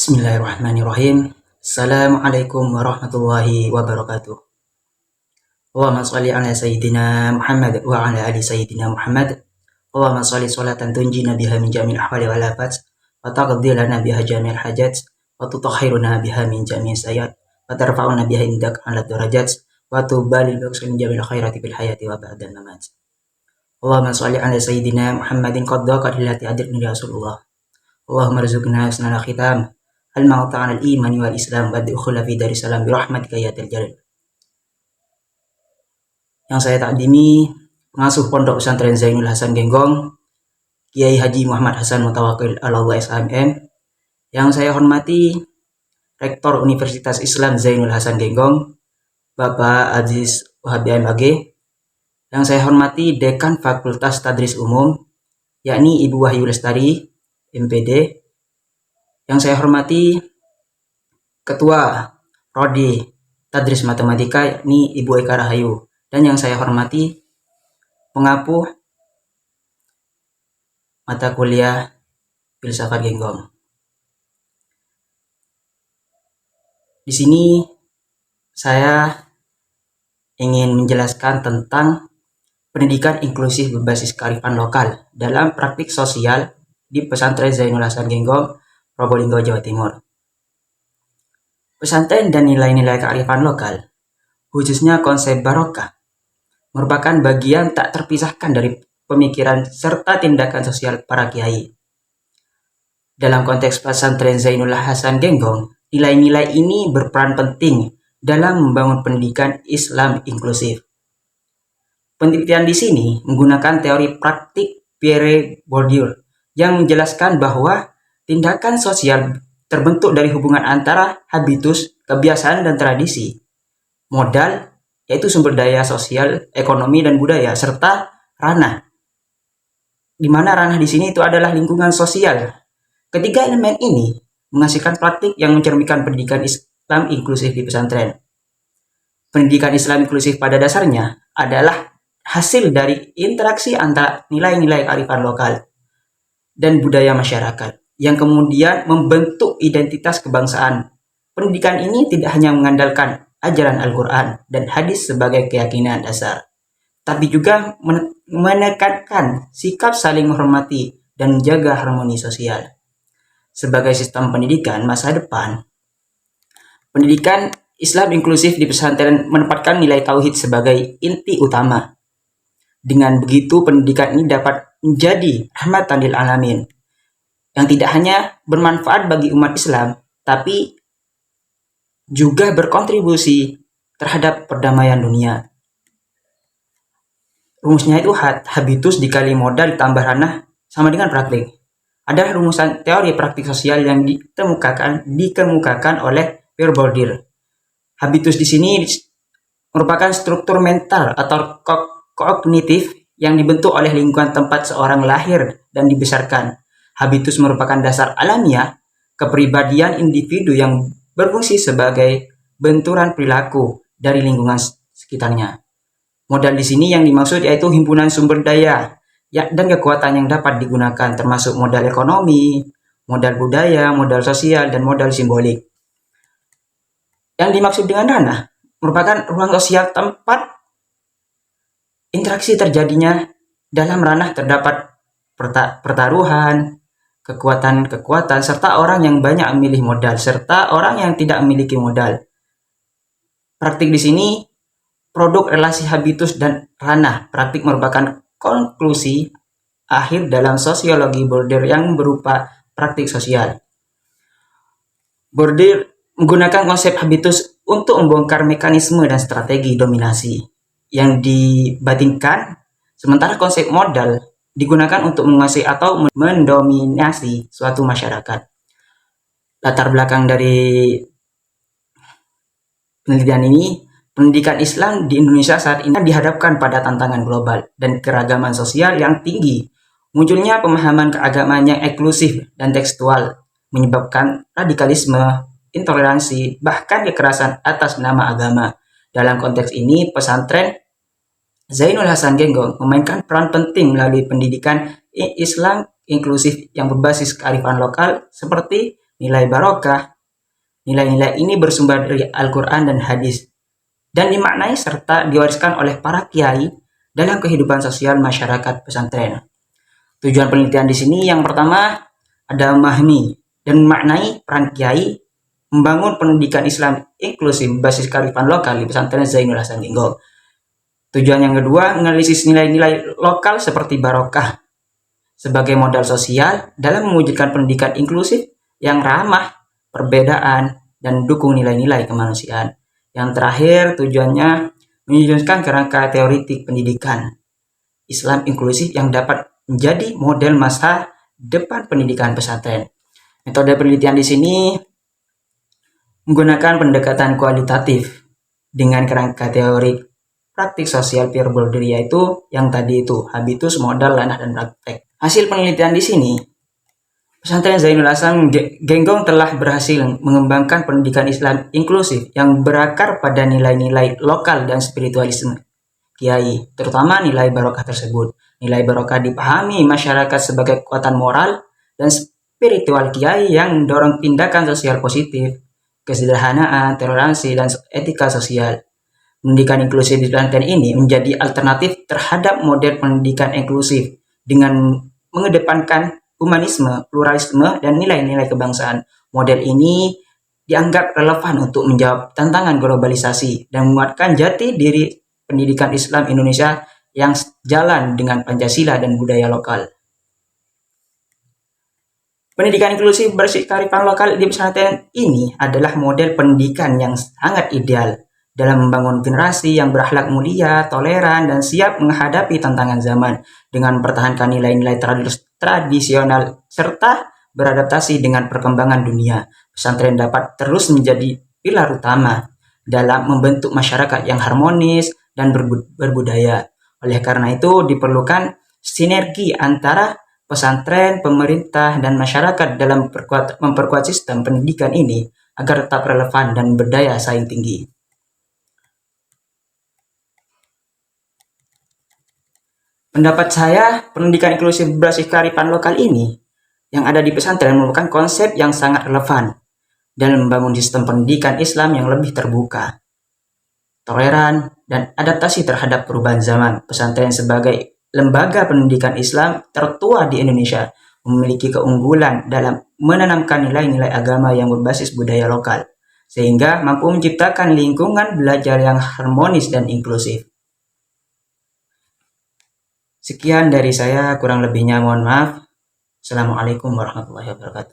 Bismillahirrahmanirrahim. Assalamualaikum warahmatullahi wabarakatuh. Allahumma sholli ala sayyidina Muhammad wa ala ali sayyidina Muhammad. Allahumma sholli sholatan tunjina biha min jamil ahwali wal afat wa taqdi lana biha jamil hajat wa tutahhiruna biha min jamil sayyi'at wa tarfa'una biha indak ala darajat wa tubalil min jamil khairati bil hayati wa ba'dal mamat. Allahumma sholli ala sayyidina Muhammadin qad daqat lillati adrikni Rasulullah. Allahumma rizukna husnal khitam al-mauta 'alal iman wal islam wa dukhula fi darissalam bi rahmatika ya dzal jalal. Yang saya takdimi pengasuh Pondok Pesantren Zainul Hasan Genggong, Kiai Haji Muhammad Hasan Mutawakkil Allah SHM. Yang saya hormati Rektor Universitas Islam Zainul Hasan Genggong, Bapak Aziz Wahabi MAG. Yang saya hormati Dekan Fakultas Tadris Umum, yakni Ibu Wahyu Lestari MPD. Yang saya hormati Ketua Prodi Tadris Matematika, yakni Ibu Eka Rahayu. Dan yang saya hormati pengapuh mata kuliah Filsafat Genggong. Di sini saya ingin menjelaskan tentang pendidikan inklusif berbasis kearifan lokal dalam praktik sosial di Pesantren Zainul Hasan Genggong, Probolinggo, Jawa Timur. Pesantren dan nilai-nilai kearifan lokal, khususnya konsep barokah, merupakan bagian tak terpisahkan dari pemikiran serta tindakan sosial para kiai. Dalam konteks Pesantren Zainul Hasan Genggong, nilai-nilai ini berperan penting dalam membangun pendidikan Islam inklusif. Penelitian di sini menggunakan teori praktik Pierre Bourdieu yang menjelaskan bahwa tindakan sosial terbentuk dari hubungan antara habitus, kebiasaan, dan tradisi, modal, yaitu sumber daya sosial, ekonomi, dan budaya, serta ranah, di mana ranah di sini itu adalah lingkungan sosial. Ketiga elemen ini menghasilkan praktik yang mencerminkan pendidikan Islam inklusif di pesantren. Pendidikan Islam inklusif pada dasarnya adalah hasil dari interaksi antara nilai-nilai kearifan lokal dan budaya masyarakat yang kemudian membentuk identitas kebangsaan. Pendidikan ini tidak hanya mengandalkan ajaran Al-Quran dan hadis sebagai keyakinan dasar, tapi juga menekankan sikap saling menghormati dan menjaga harmoni sosial. Sebagai sistem pendidikan masa depan, pendidikan Islam inklusif di pesantren menempatkan nilai tauhid sebagai inti utama. Dengan begitu, pendidikan ini dapat menjadi rahmatan lil alamin, yang tidak hanya bermanfaat bagi umat Islam, tapi juga berkontribusi terhadap perdamaian dunia. Rumusnya itu habitus dikali modal ditambah ranah sama dengan praktik. Adalah rumusan teori praktik sosial yang dikemukakan oleh Pierre Bourdieu. Habitus di sini merupakan struktur mental atau kognitif yang dibentuk oleh lingkungan tempat seorang lahir dan dibesarkan. Habitus merupakan dasar alamiah kepribadian individu yang berfungsi sebagai benturan perilaku dari lingkungan sekitarnya. Modal di sini yang dimaksud yaitu himpunan sumber daya dan kekuatan yang dapat digunakan, termasuk modal ekonomi, modal budaya, modal sosial, dan modal simbolik. Yang dimaksud dengan ranah merupakan ruang sosial tempat interaksi terjadinya. Dalam ranah terdapat pertaruhan, kekuatan, serta orang yang banyak memilih modal, serta orang yang tidak memiliki modal. Praktik di sini produk relasi habitus dan ranah. Praktik merupakan konklusi akhir dalam sosiologi Bourdieu yang berupa praktik sosial. Bourdieu menggunakan konsep habitus untuk membongkar mekanisme dan strategi dominasi yang dibatinkan, sementara konsep modal digunakan untuk menguasai atau mendominasi suatu masyarakat. Latar belakang dari penelitian ini, pendidikan Islam di Indonesia saat ini dihadapkan pada tantangan global dan keragaman sosial yang tinggi. Munculnya pemahaman keagamaan yang eksklusif dan tekstual menyebabkan radikalisme, intoleransi, bahkan kekerasan atas nama agama. Dalam konteks ini, pesantren Zainul Hasan Genggong memainkan peran penting melalui pendidikan Islam inklusif yang berbasis kearifan lokal seperti nilai barokah. Nilai-nilai ini bersumber dari Al-Quran dan hadis, dan dimaknai serta diwariskan oleh para kiai dalam kehidupan sosial masyarakat pesantren. Tujuan penelitian di sini yang pertama ada memahami dan memaknai peran kiai membangun pendidikan Islam inklusif basis kearifan lokal di pesantren Zainul Hasan Genggong. Tujuan yang kedua, menganalisis nilai-nilai lokal seperti barokah sebagai modal sosial dalam mewujudkan pendidikan inklusif yang ramah perbedaan dan dukung nilai-nilai kemanusiaan. Yang terakhir, tujuannya menunjukkan kerangka teoritik pendidikan Islam inklusif yang dapat menjadi model masa depan pendidikan pesantren. Metode penelitian di sini menggunakan pendekatan kualitatif dengan kerangka teori praktik sosial peer border, yaitu yang tadi itu habitus, modal, ranah, dan praktek. Hasil penelitian di sini, pesantren Zainul Hasan Genggong telah berhasil mengembangkan pendidikan Islam inklusif yang berakar pada nilai-nilai lokal dan spiritualisme kiai, terutama nilai barokah tersebut. Nilai barokah dipahami masyarakat sebagai kekuatan moral dan spiritual kiai yang mendorong tindakan sosial positif, kesederhanaan, toleransi, dan etika sosial. Pendidikan inklusif di pesantren ini menjadi alternatif terhadap model pendidikan inklusif dengan mengedepankan humanisme, pluralisme, dan nilai-nilai kebangsaan. Model ini dianggap relevan untuk menjawab tantangan globalisasi dan menguatkan jati diri pendidikan Islam Indonesia yang jalan dengan Pancasila dan budaya lokal. Pendidikan inklusif berbasis kearifan lokal di pesantren ini adalah model pendidikan yang sangat ideal dalam membangun generasi yang berakhlak mulia, toleran, dan siap menghadapi tantangan zaman dengan mempertahankan nilai-nilai tradisional serta beradaptasi dengan perkembangan dunia. Pesantren dapat terus menjadi pilar utama dalam membentuk masyarakat yang harmonis dan berbudaya. Oleh karena itu diperlukan sinergi antara pesantren, pemerintah, dan masyarakat dalam memperkuat sistem pendidikan ini agar tetap relevan dan berdaya saing tinggi. Pendapat saya, pendidikan inklusif berbasis kearifan lokal ini yang ada di pesantren merupakan konsep yang sangat relevan dalam membangun sistem pendidikan Islam yang lebih terbuka, toleran, dan adaptasi terhadap perubahan zaman. Pesantren sebagai lembaga pendidikan Islam tertua di Indonesia memiliki keunggulan dalam menanamkan nilai-nilai agama yang berbasis budaya lokal, sehingga mampu menciptakan lingkungan belajar yang harmonis dan inklusif. Sekian dari saya, kurang lebihnya mohon maaf. Assalamualaikum warahmatullahi wabarakatuh.